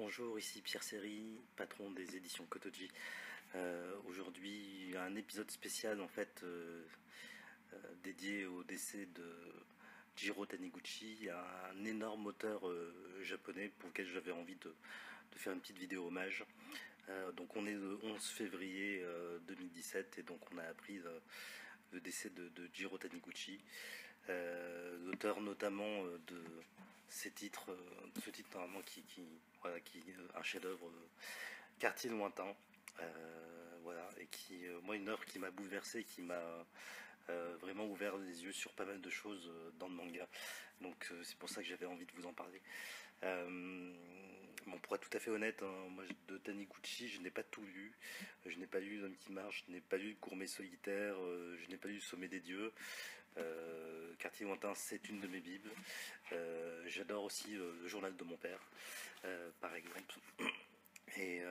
Bonjour, ici Pierre Séry, patron des éditions Kotoji. Aujourd'hui, un épisode spécial en fait dédié au décès de Jiro Taniguchi, un énorme auteur japonais pour lequel j'avais envie de faire une petite vidéo hommage. Donc on est le 11 février 2017 et donc on a appris le décès de Jiro Taniguchi, l'auteur notamment de ces titres, ce titre normalement qui un chef-d'œuvre, Quartier lointain, voilà, et qui, moi, une œuvre qui m'a bouleversé, qui m'a vraiment ouvert les yeux sur pas mal de choses dans le manga. Donc c'est pour ça que j'avais envie de vous en parler. Bon, pour être tout à fait honnête, hein, moi de Taniguchi, je n'ai pas tout lu. Je n'ai pas lu L'homme qui marche, je n'ai pas lu Gourmet solitaire, je n'ai pas lu Le sommet des dieux. Quartier lointain, c'est une de mes bibles. J'adore aussi Le journal de mon père, par exemple. Et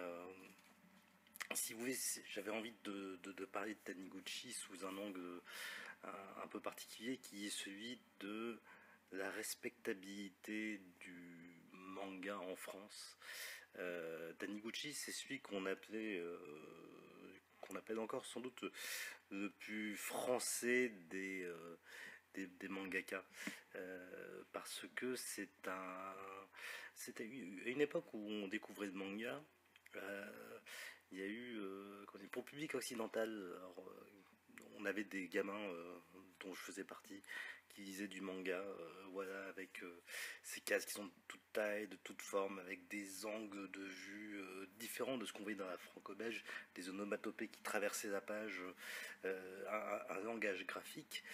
si vous voulez, j'avais envie de parler de Taniguchi sous un angle un peu particulier, qui est celui de la respectabilité du manga en France. Taniguchi, c'est celui qu'on appelle encore sans doute le plus français des mangaka, parce que c'était une époque où on découvrait le manga. Il y a eu, pour le public occidental, alors, on avait des gamins dont je faisais partie qui lisaient du manga, voilà, avec ces cases qui sont de toute taille, de toute forme, avec des angles de vue différents de ce qu'on voyait dans la franco-belge, des onomatopées qui traversaient la page, un langage graphique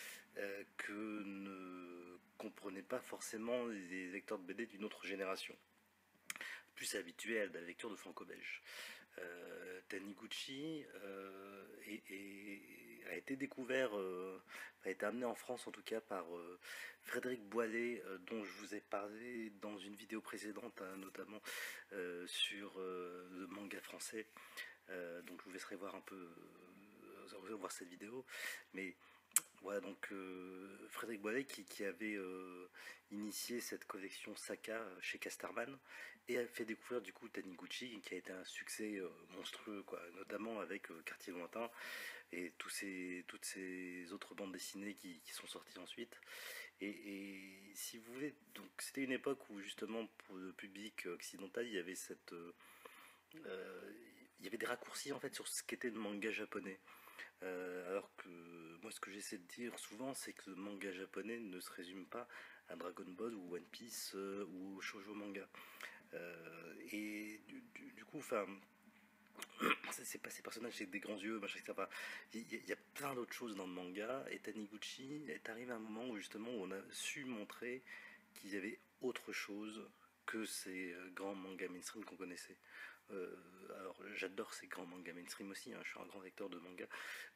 que ne comprenaient pas forcément les lecteurs de BD d'une autre génération, plus habitué à la lecture de franco-belge. Taniguchi a été découvert, a été amené en France en tout cas par Frédéric Boilet, dont je vous ai parlé dans une vidéo précédente, hein, notamment sur le manga français. Donc je vous laisserai voir un peu, voir cette vidéo. Mais voilà, donc Frédéric Boilet qui avait initié cette collection Saka chez Casterman et a fait découvrir du coup Taniguchi, qui a été un succès monstrueux, quoi, notamment avec Quartier lointain et toutes ces autres bandes dessinées qui sont sorties ensuite. Et si vous voulez, donc c'était une époque où justement pour le public occidental il y avait il y avait des raccourcis en fait sur ce qu'était le manga japonais. Alors que moi, ce que j'essaie de dire souvent, c'est que le manga japonais ne se résume pas à Dragon Ball ou One Piece ou shoujo manga. Et du coup, enfin, c'est pas ces personnages avec des grands yeux, machin, etc. Enfin, il y a plein d'autres choses dans le manga. Et Taniguchi est arrivé à un moment où justement où on a su montrer qu'il y avait autre chose que ces grands mangas mainstream qu'on connaissait. Alors j'adore ces grands mangas mainstream aussi, hein, je suis un grand lecteur de mangas,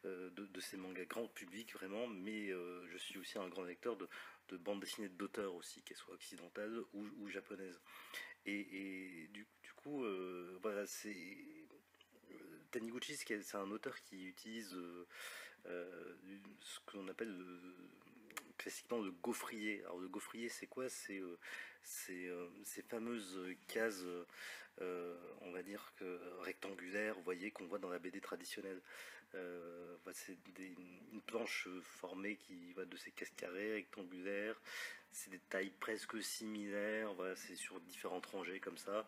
de ces mangas grand public vraiment, mais je suis aussi un grand lecteur de bandes dessinées d'auteurs aussi, qu'elles soient occidentales ou japonaises. Et du coup, voilà, Taniguchi, c'est un auteur qui utilise ce que l'on appelle classiquement le gaufrier. Alors le gaufrier, c'est quoi? Ces fameuses cases, on va dire que rectangulaires, vous voyez, qu'on voit dans la BD traditionnelle. C'est une planche formée qui va de ces cases carrées rectangulaires. C'est des tailles presque similaires. Voilà, c'est sur différentes rangées comme ça.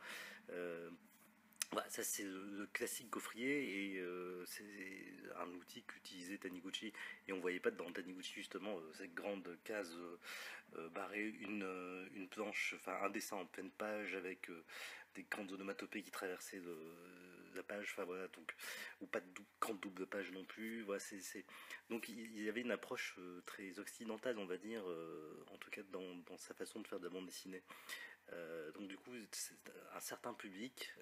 Voilà, ça c'est le classique gaufrier et c'est un outil qu'utilisait Taniguchi, et on voyait pas dans Taniguchi justement cette grande case barrée, une planche, enfin un dessin en pleine page avec des grandes onomatopées qui traversaient la page, enfin voilà, donc, ou pas de grande double page non plus. Voilà, donc il y avait une approche très occidentale, on va dire, en tout cas dans sa façon de faire de la bande dessinée. Donc du coup, un certain public,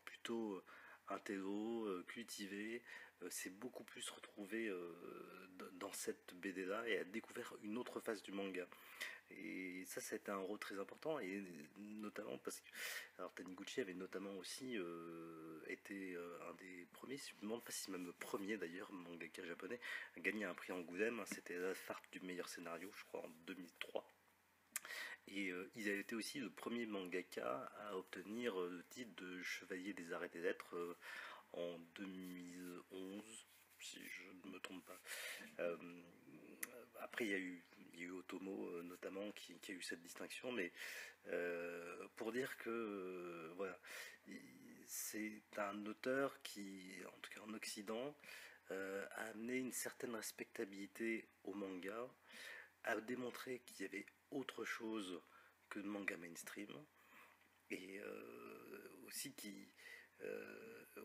plutôt intello, cultivé, s'est beaucoup plus retrouvé dans cette BD là et a découvert une autre face du manga. Et ça a été un rôle très important, et notamment parce que alors Taniguchi avait notamment aussi été un des premiers, je me demande pas si c'est même le premier d'ailleurs, mangaka japonais, à gagner un prix Angoulême. C'était la farce du meilleur scénario, je crois, en 2003. Et il a été aussi le premier mangaka à obtenir le titre de Chevalier des Arts et des Lettres en 2011, si je ne me trompe pas. Euh, Après, il y a eu Otomo notamment qui a eu cette distinction, mais pour dire que voilà, c'est un auteur qui, en tout cas en Occident, a amené une certaine respectabilité au manga, a démontré qu'il y avait autre chose que le manga mainstream, et aussi qui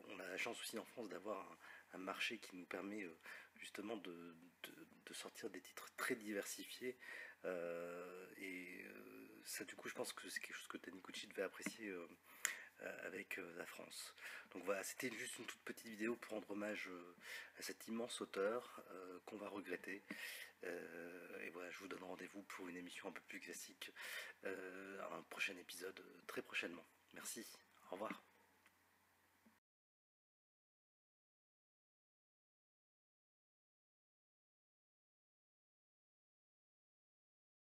on a la chance aussi en France d'avoir un marché qui nous permet justement de sortir des titres très diversifiés, et ça du coup je pense que c'est quelque chose que Taniguchi devait apprécier avec la France. Donc voilà, c'était juste une toute petite vidéo pour rendre hommage à cet immense auteur qu'on va regretter. Et voilà, je vous donne rendez-vous pour une émission un peu plus classique, un prochain épisode très prochainement. Merci, au revoir.